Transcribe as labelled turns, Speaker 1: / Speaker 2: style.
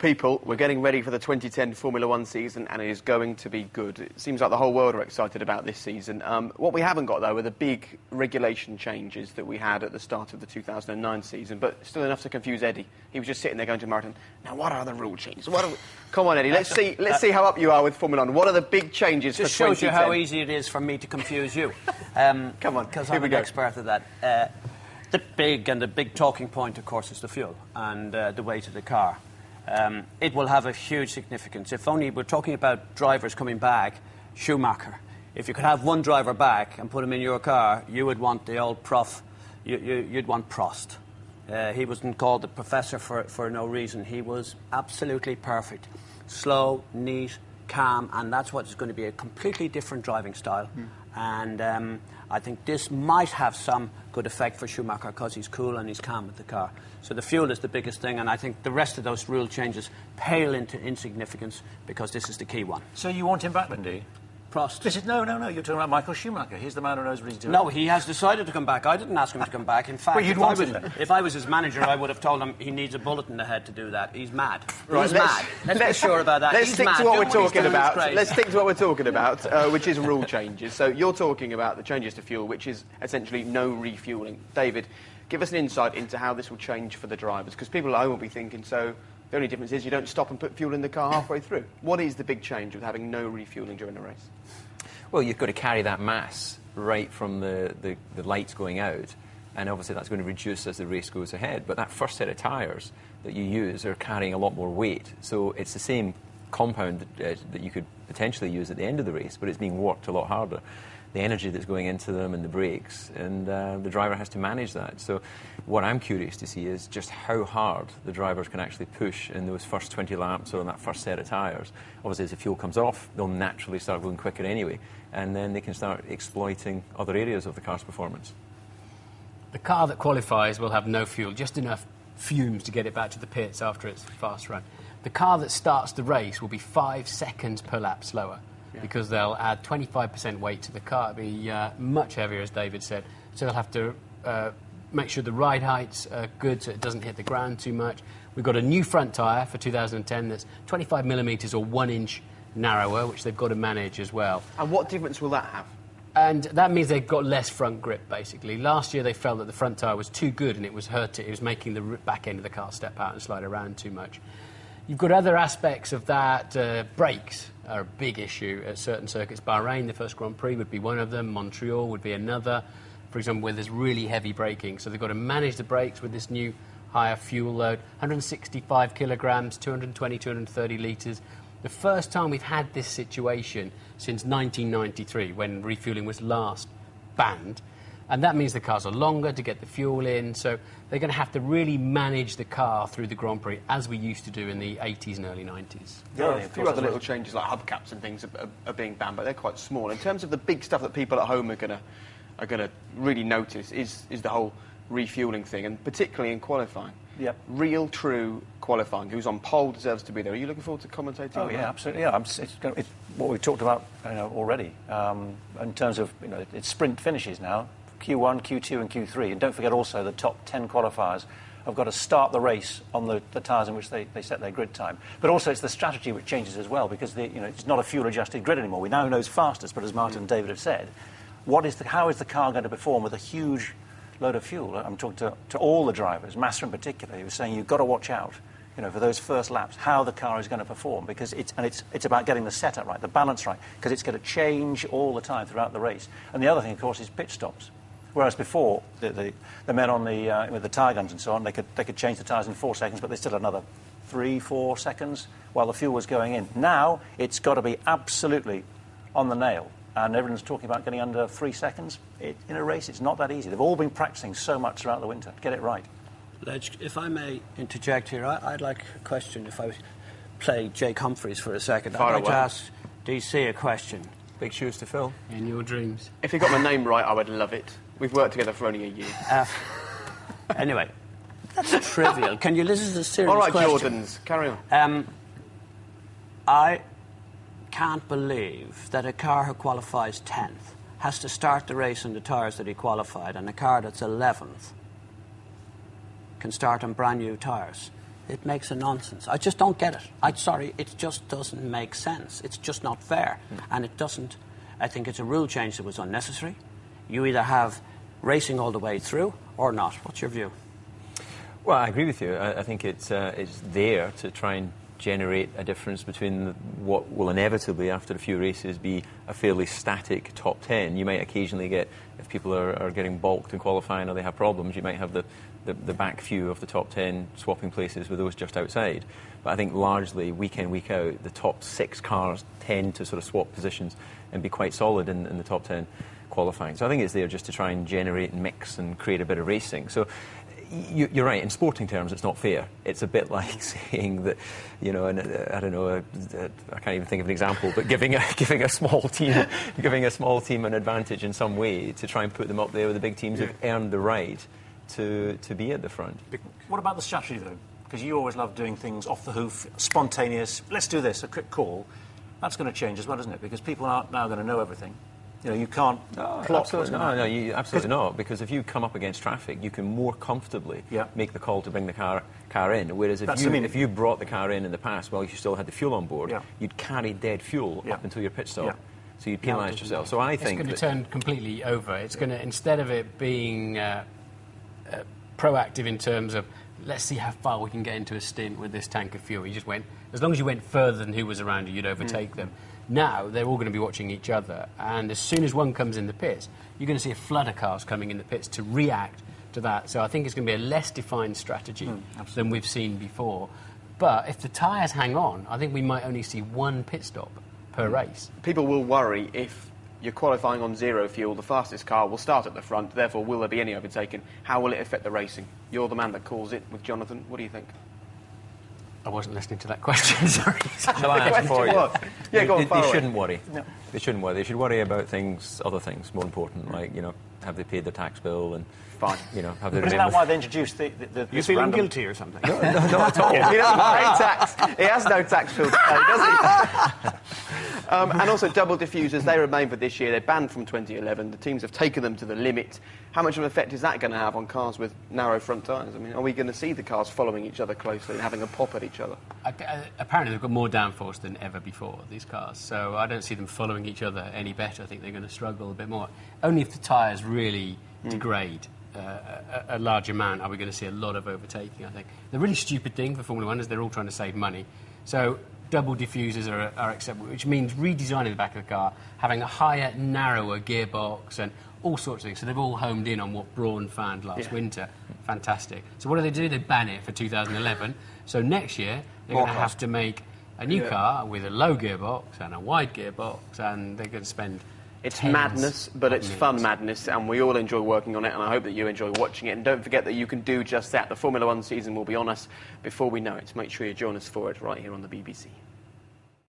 Speaker 1: People, we're getting ready for the 2010 Formula One season, and it is going to be good. It seems like the whole world are excited about this season. What we haven't got, though, are the big regulation changes that we had at the start of the 2009 season, but still enough to confuse Eddie. He was just sitting there going to Martin, now what are the rule changes? Come on, Eddie, let's see how up you are with Formula One. What are the big changes for 2010?
Speaker 2: Just shows you how easy it is for me to confuse you.
Speaker 1: Come on,
Speaker 2: because I'm an expert at that. The big talking point, of course, is the fuel and the weight of the car. It will have a huge significance. If only we're talking about drivers coming back, Schumacher. If you could have one driver back and put him in your car, you would want the old prof. You'd want Prost. He wasn't called the professor for no reason. He was absolutely perfect. Slow, neat, calm, and that's what's going to be a completely different driving style. And I think this might have some good effect for Schumacher because he's cool and he's calm with the car. So the fuel is the biggest thing, and I think the rest of those rule changes pale into insignificance because this is the key one.
Speaker 3: So you want him back, then, do you?
Speaker 2: Prost.
Speaker 3: No, you're talking about Michael Schumacher. He's the man who knows what he's doing.
Speaker 2: No, he has decided to come back. I didn't ask him to come back. In fact, if I was his manager, I would have told him he needs a bullet in the head to do that. He's mad.
Speaker 1: Right,
Speaker 2: he's mad. Let's be sure about that.
Speaker 1: Let's
Speaker 2: He's
Speaker 1: stick
Speaker 2: mad.
Speaker 1: to what we're talking about.
Speaker 2: Crazy.
Speaker 1: Let's stick to what we're talking about, which is rule changes. So you're talking about the changes to fuel, which is essentially no refuelling. David, give us an insight into how this will change for the drivers, because people at home will be thinking, so the only difference is you don't stop and put fuel in the car halfway through. What is the big change with having no refuelling during a race?
Speaker 4: Well, you've got to carry that mass right from the lights going out, and obviously that's going to reduce as the race goes ahead. But that first set of tyres that you use are carrying a lot more weight, so it's the same compound that you could potentially use at the end of the race, but it's being worked a lot harder. The energy that's going into them and the brakes, and the driver has to manage that. So what I'm curious to see is just how hard the drivers can actually push in those first 20 laps or on that first set of tyres. Obviously, as the fuel comes off, they'll naturally start going quicker anyway, and then they can start exploiting other areas of the car's performance.
Speaker 5: The car that qualifies will have no fuel, just enough fumes to get it back to the pits after its fast run. The car that starts the race will be 5 seconds per lap slower. Yeah. Because they'll add 25% weight to the car. It'll be much heavier, as David said. So they'll have to make sure the ride height's good so it doesn't hit the ground too much. We've got a new front tyre for 2010 that's 25 millimetres or 1 inch narrower, which they've got to manage as well.
Speaker 1: And what difference will that have?
Speaker 5: And that means they've got less front grip, basically. Last year they felt that the front tyre was too good and it was hurting. It was making the back end of the car step out and slide around too much. You've got other aspects of that. Brakes are a big issue at certain circuits. Bahrain, the first Grand Prix, would be one of them. Montreal would be another, for example, where there's really heavy braking. So they've got to manage the brakes with this new higher fuel load. 165 kilograms, 220, 230 litres. The first time we've had this situation since 1993, when refuelling was last banned. And that means the cars are longer to get the fuel in, so they're going to have to really manage the car through the Grand Prix, as we used to do in the 80s and early 90s.
Speaker 1: There are a few other little changes, like hubcaps and things are being banned, but they're quite small. In terms of the big stuff that people at home are going to really notice is the whole refuelling thing, and particularly in qualifying.
Speaker 3: Yep.
Speaker 1: Real, true qualifying. Who's on pole deserves to be there. Are you looking forward to commentating?
Speaker 3: Oh, yeah, absolutely. Yeah, it's what we've talked about already. In terms of, it's sprint finishes now. Q1, Q2 and Q3. And don't forget also the top 10 qualifiers have got to start the race on the tyres in which they set their grid time. But also it's the strategy which changes as well, because it's not a fuel-adjusted grid anymore. We now know who's fastest, but as Martin and David have said, how is the car going to perform with a huge load of fuel? I'm talking to all the drivers, Massa in particular. He was saying you've got to watch out for those first laps, how the car is going to perform, because it's about getting the setup right, the balance right, because it's going to change all the time throughout the race. And the other thing, of course, is pit stops. Whereas before, the men on with the tyre guns and so on, they could change the tyres in 4 seconds, but they still had another 3-4 seconds while the fuel was going in. Now, it's got to be absolutely on the nail. And everyone's talking about getting under 3 seconds. In a race, it's not that easy. They've all been practicing so much throughout the winter to get it right.
Speaker 2: Ledge, if I may interject here, I'd like a question. If I play Jake Humphries for a second, I'd like to ask DC a question.
Speaker 4: Big shoes to fill.
Speaker 5: In your dreams.
Speaker 1: If you got my name right, I would love it. We've worked together for only a year.
Speaker 2: Anyway, that's trivial. Can you listen to a serious question?
Speaker 1: All right, Jordans, carry on.
Speaker 2: I can't believe that a car who qualifies 10th has to start the race on the tyres that he qualified, and a car that's 11th can start on brand new tyres. It makes a nonsense. I just don't get it. I'm sorry, it just doesn't make sense. It's just not fair. And it doesn't... I think it's a rule change that was unnecessary. You either have racing all the way through or not. What's your view?
Speaker 4: Well, I agree with you. I think it's there to try and generate a difference between what will inevitably, after a few races, be a fairly static top 10. You might occasionally get, if people are getting balked in qualifying or they have problems, you might have the back few of the top 10 swapping places with those just outside. But I think largely, week in, week out, the top 6 cars tend to sort of swap positions and be quite solid in the top 10 qualifying. So I think it's there just to try and generate and mix and create a bit of racing. So you're right, in sporting terms, it's not fair. It's a bit like saying that, you know, and I don't know, I can't even think of an example, but giving a small team an advantage in some way to try and put them up there with the big teams who've earned the right to be at the front.
Speaker 3: What about the strategy, though? Because you always love doing things off the hoof, spontaneous. Let's do this, a quick call. That's going to change as well, isn't it? Because people aren't now going to know everything. You know, you can't plot
Speaker 4: absolutely absolutely not. Because if you come up against traffic, you can more comfortably make the call to bring the car in. Whereas if you brought the car in the past, well, you still had the fuel on board, you'd carry dead fuel up until your pit stop. So you'd penalise yourself. So I think
Speaker 5: it's going to turn completely over. It's going to, instead of it being proactive in terms of let's see how far we can get into a stint with this tank of fuel. You just went, as long as you went further than who was around you, you'd overtake them. Now, they're all going to be watching each other, and as soon as one comes in the pits, you're going to see a flood of cars coming in the pits to react to that. So I think it's going to be a less defined strategy than we've seen before. But if the tyres hang on, I think we might only see one pit stop per race.
Speaker 1: People will worry if you're qualifying on zero fuel, the fastest car will start at the front, therefore will there be any overtaking? How will it affect the racing? You're the man that calls it with Jonathan. What do you think?
Speaker 5: I wasn't listening to that question, sorry.
Speaker 4: Shall I answer for you?
Speaker 1: Yeah, go on,
Speaker 4: They shouldn't worry. No. They shouldn't worry. They should worry about other things more important, like, you know, have they paid their tax bill and...
Speaker 1: Fine.
Speaker 4: You know, have they...
Speaker 3: But isn't that why they introduced the
Speaker 2: You're feeling guilty or something?
Speaker 4: No, not at all.
Speaker 1: He doesn't pay tax. He has no tax bill to pay, does he? And also double diffusers, they remain for this year. They're banned from 2011. The teams have taken them to the limit. How much of an effect is that going to have on cars with narrow front tyres? I mean, are we going to see the cars following each other closely and having a pop at each other?
Speaker 5: Apparently they've got more downforce than ever before, these cars. So I don't see them following each other any better. I think they're going to struggle a bit more. Only if the tyres really degrade a large amount are we going to see a lot of overtaking, I think. The really stupid thing for Formula One is they're all trying to save money. So double diffusers are acceptable, which means redesigning the back of the car, having a higher, narrower gearbox and all sorts of things. So they've all homed in on what Brawn found last winter. Fantastic. So what do? They ban it for 2011. So next year, they're going to have to make a new car with a low gearbox and a wide gearbox, and they're going to spend...
Speaker 1: It's madness, but it's fun madness, and we all enjoy working on it, and I hope that you enjoy watching it. And don't forget that you can do just that. The Formula One season will be on us before we know it. Make sure you join us for it right here on the BBC.